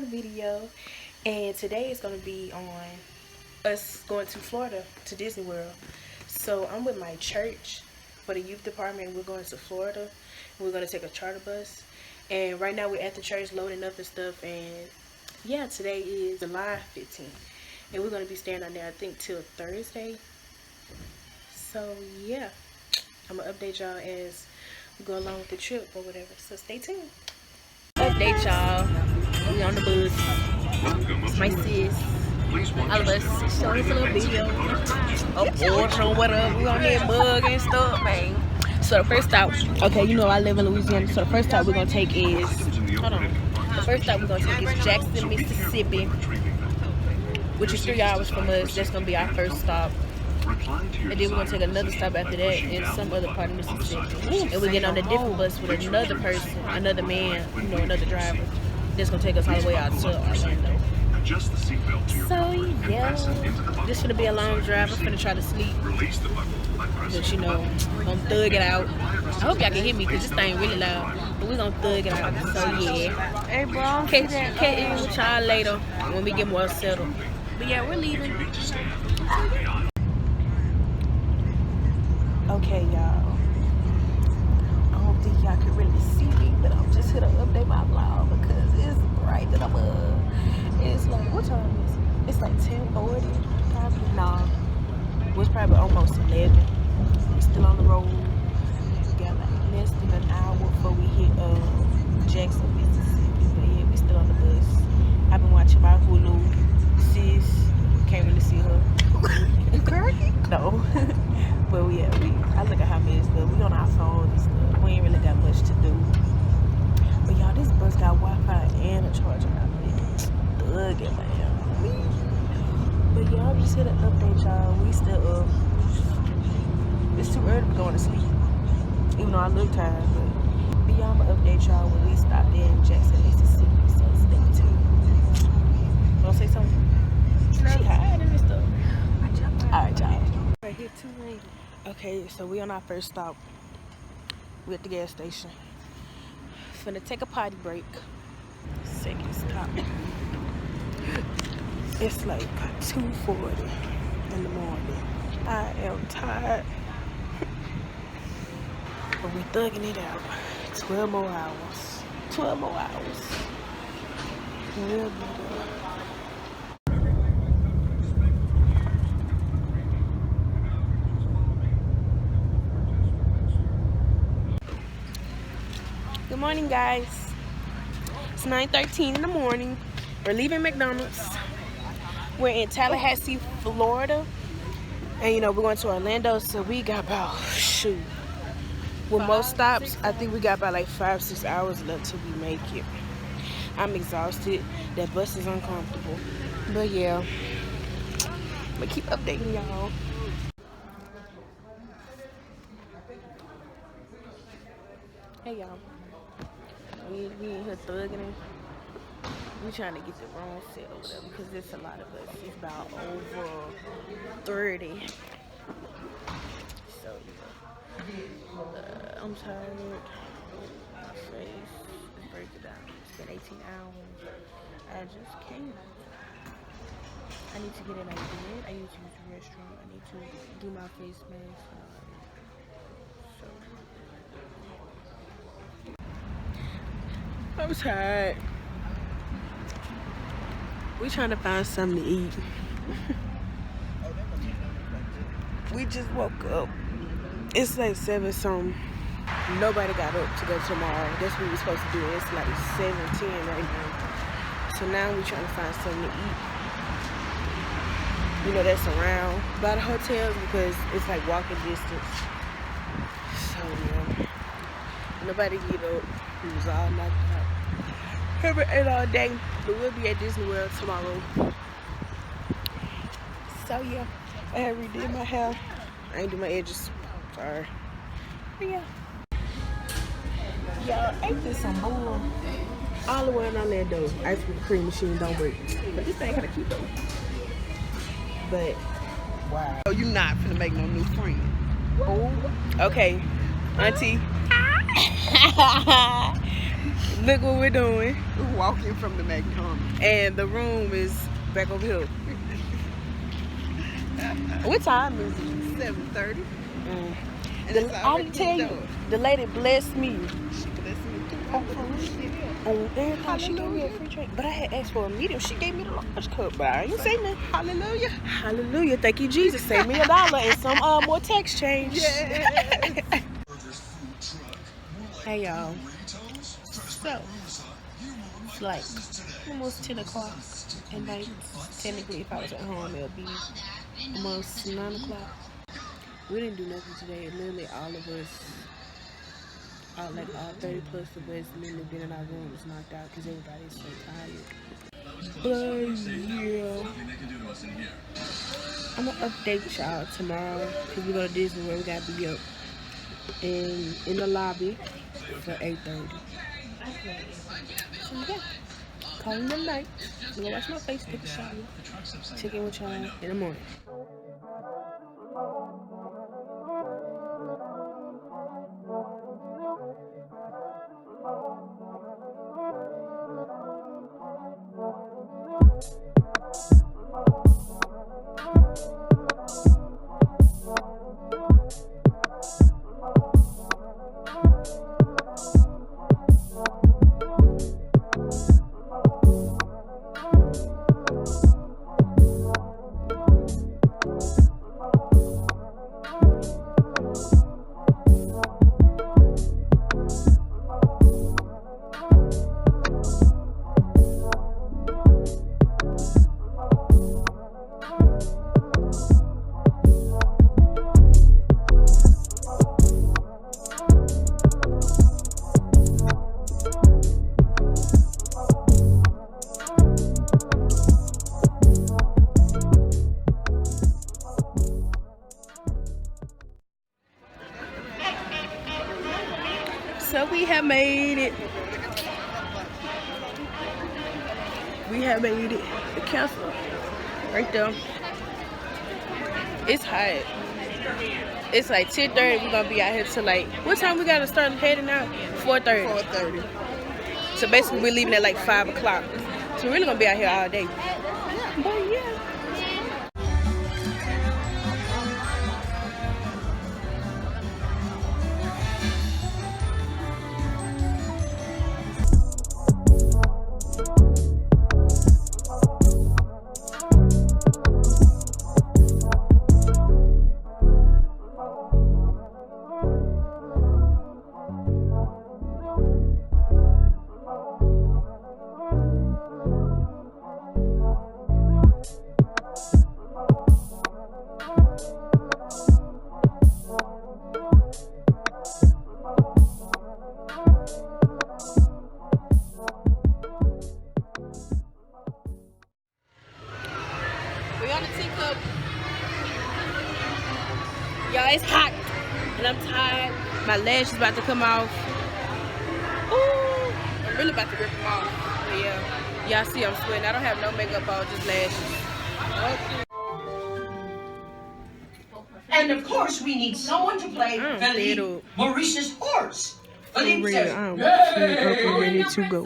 video, and today is going to be on us going to Florida, to Disney World. So I'm with my church for the youth department. We're going to Florida. We're going to take a charter bus, and right now we're at the church loading up and stuff. And yeah, today is July 15th, and we're going to be staying on there, I think, till Thursday. So yeah, I'm going to update y'all as we go along with the trip or whatever, so stay tuned. Update y'all, we on the bus. My sis, all of us, show us a little video. Up or what up, we on there mug and stuff, man. So the first stop, okay, you know I live in Louisiana, so the first stop we're gonna take is, hold on. The first stop we're gonna take is Jackson, Mississippi, which is 3 hours from us. That's gonna be our first stop. And then we're gonna take another stop after that in some other part of Mississippi. And we get on a different bus with another person, another man, you know, another driver. That's gonna take us all the way out to Orlando. So yeah, this is gonna be a long drive. I'm gonna try to sleep, but you know, I'm gonna thug it out. I hope y'all can hear me because this thing really loud. But we're gonna thug it out. So yeah, hey bro, catch in with y'all later when we get more settled. But yeah, we're leaving. Okay, y'all. I don't think y'all can really see me, but I'm just here to update my vlog because it's bright that I'm up. It's like, what time is it? It's like 10:40, probably. Nah, it's probably almost 11. We're still on the road. We got like less than an hour before we hit Jackson, Mississippi. But yeah, we still on the bus. I've been watching my Hulu. Sis, can't really see her. You cracking? No. But yeah, I look at how many stuff. We on our phone and stuff. We ain't really got much to do. But y'all, this bus got Wi-Fi and a charger out of it. Thug it, man. But y'all, just here to update y'all. We still up. It's too early to be going to sleep. Even though I look tired, but y'all, I'ma update y'all when we stop there in Jackson, Mississippi. So stay tuned. Wanna say something? No. She hiding and stuff. Alright, y'all. Right here, too late. Okay, so we on our first stop. We at the gas station. Finna take a potty break. Second stop. It's like 2:40 in the morning. I am tired. But we thugging it out. 12 more hours. 12 more hours. We'll be there. Good morning, guys. It's 9:13 in the morning. We're leaving McDonald's. We're in Tallahassee, Florida. And you know, we're going to Orlando, so we got about, shoot. With most stops, I think we got about like 5-6 hours left till we make it. I'm exhausted. That bus is uncomfortable. But yeah, I'm gonna keep updating y'all. Hey y'all. We in here thugging it. We trying to get the wrong set over there because there's a lot of us. It's about over 30. So I'm tired. My face is breaking down. It's been 18 hours. I just came. I need to get in my bed. I need to use the restroom. I need to do my face mask. I'm tired. We trying to find something to eat. We just woke up. It's like 7 something. Nobody got up to go tomorrow. That's what we were supposed to do. It's like 7:10 right now. So now we trying to find something to eat. You know, that's around by the hotels because it's like walking distance. So yeah. Nobody get up. We was all knocked out. Haven't ate all day, but we'll be at Disney World tomorrow. So yeah, I have redid my hair. I ain't do my edges. Sorry. But yeah. Y'all, ain't this some bull? All the way on that though. Ice cream machine don't work. But this thing kinda cute though. But wow. Oh, you not finna make no new friend. Oh. Okay. Auntie. Look what we're doing. We're walking from the McDonald's. And the room is back over here. What time is it? 7:30. I'll tell you, the lady blessed me. She blessed me too. On everything, she gave me a free drink. But I had asked for a medium. She gave me the large cup, but I ain't say nothing. Hallelujah. Hallelujah. Thank you, Jesus. Save me $1 and some more tax change. Yeah. Hey, y'all. So, it's like almost 10 o'clock at night. Technically, if I was at home, it would be almost 9 o'clock. We didn't do nothing today. Literally, all of us, all 30 plus of us, literally been in our room was knocked out because everybody's so tired. But yeah, I'm gonna update y'all tomorrow because we go to Disney World. We gotta be up in the lobby for 8:30. So yeah, calling the night. I'm gonna wash my face, take a shower, check in with y'all in the morning. So we have made it. We have made it. The castle, right there. It's hot. It's like 10:30. We're gonna be out here till like, what time we gotta start heading out? 4:30. 4:30. So basically we're leaving at like 5 o'clock. So we're really gonna be out here all day. But yeah. Y'all, it's hot and I'm tired. My lash is about to come off. Ooh, I'm really about to rip them off. But yeah, y'all see I'm sweating. I don't have no makeup on, just lashes. And of course, we need someone to play Philippe, Maurice's horse. Philippe says, I'm ready to go.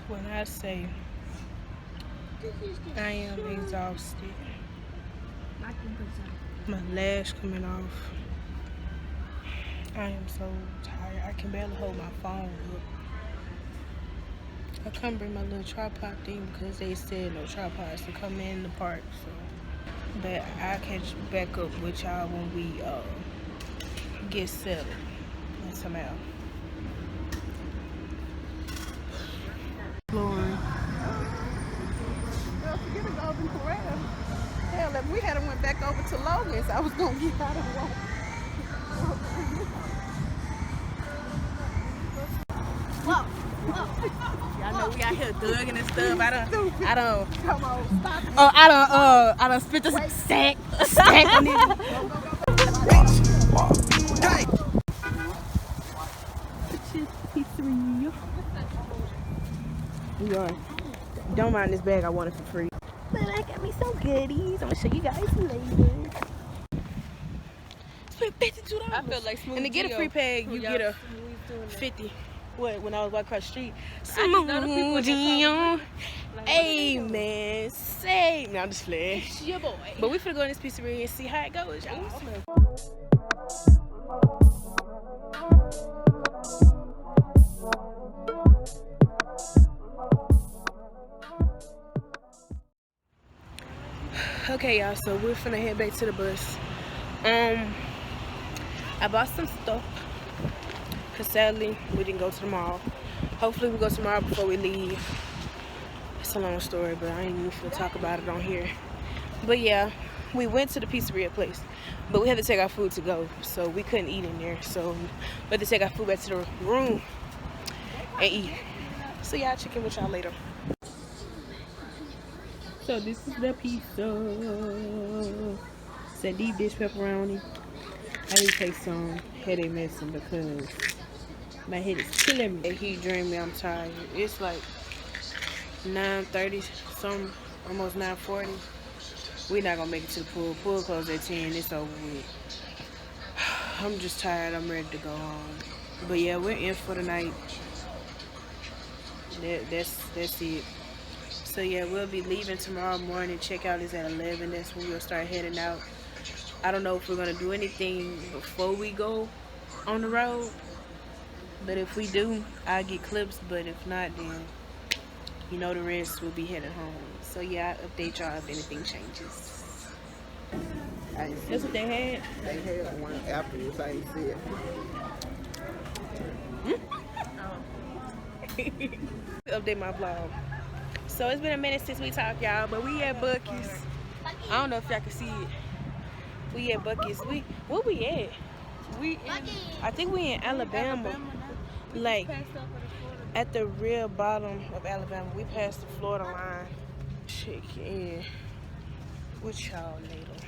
When I say I am exhausted, my lash coming off. I am so tired. I can barely hold my phone up. I couldn't bring my little tripod thing because they said no tripods to come in the park. So, but I'll catch back up with y'all when we get settled and somehow. Lauren. Well, forget the Golden Corral. Hell, if we hadn't went back over to Logan's, I was gonna get out of the walk. Y'all know we out here thugging and stuff. I done Come on, stop it. I done spit a stack on it. We are. Don't mind this bag, I want it for free. But I got me some goodies. I'm gonna show you guys later. Spent $52. I feel like Smooth and to get a free bag, you get a 50. What? When I was walking across the street. Smooth Gio. Hey man, say. No, I'm just playing. It's your boy. But we finna go in this pizzeria and see how it goes, y'all. Okay, y'all, so we're finna head back to the bus. I bought some stuff, cause sadly we didn't go to the mall. Hopefully we go tomorrow before we leave. It's a long story, but I ain't even gonna talk about it on here. But yeah, we went to the pizzeria place, but we had to take our food to go, so we couldn't eat in there. So we had to take our food back to the room and eat. So yeah, I'll check in with y'all later. So this is the pizza. It's a deep dish pepperoni. I need to take some headache medicine because my head is killing me. He dreamed me, I'm tired. It's like 9:30, some almost 9:40. We're not gonna make it to the pool. Pool closed at 10. It's over with. I'm just tired. I'm ready to go home. But yeah, we're in for the night. That's it. So yeah, we'll be leaving tomorrow morning. Checkout is at 11. That's when we'll start heading out. I don't know if we're gonna do anything before we go on the road. But if we do, I'll get clips. But if not, then you know the rest will be heading home. So yeah, I'll update y'all if anything changes. That's what they had. They had one afterwards. I ain't see it. Update my vlog. So it's been a minute since we talked, y'all, but we at Buc-ee's. I don't know if y'all can see it. We at Buc-ee's. Where we at? I think we in Alabama. Like at the real bottom of Alabama. We passed the Florida line. Check in with y'all later.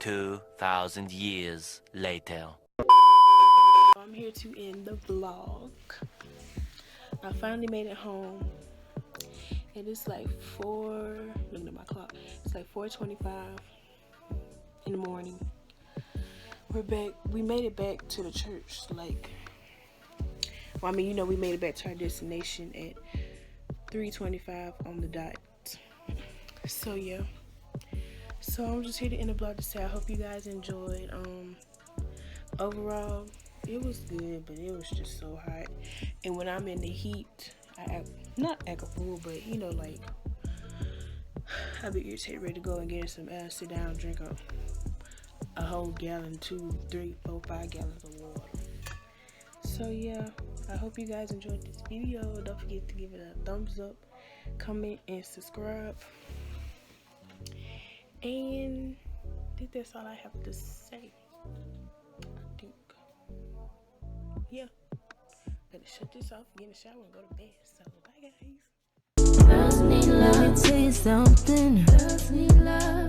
2,000 years later. I'm here to end the vlog. I finally made it home. And it's like looking at my clock, it's like 4:25 in the morning. We're back. We made it back to the church. Like, well, I mean, you know, we made it back to our destination at 3:25 on the dot. So yeah. So I'm just here to end the vlog to say I hope you guys enjoyed. Overall, it was good, but it was just so hot. And when I'm in the heat, I not act a fool, but you know, like, I'll be irritated, ready to go and get some ass, sit down, drink a whole gallon, 2, 3, 4, 5 gallons of water. So yeah, I hope you guys enjoyed this video. Don't forget to give it a thumbs up, comment, and subscribe. And I think that's all I have to say. I think, yeah. Gonna shut this off, get in the shower, and go to bed. So bye, guys. Girls need love. Let me tell you something. Girls need love.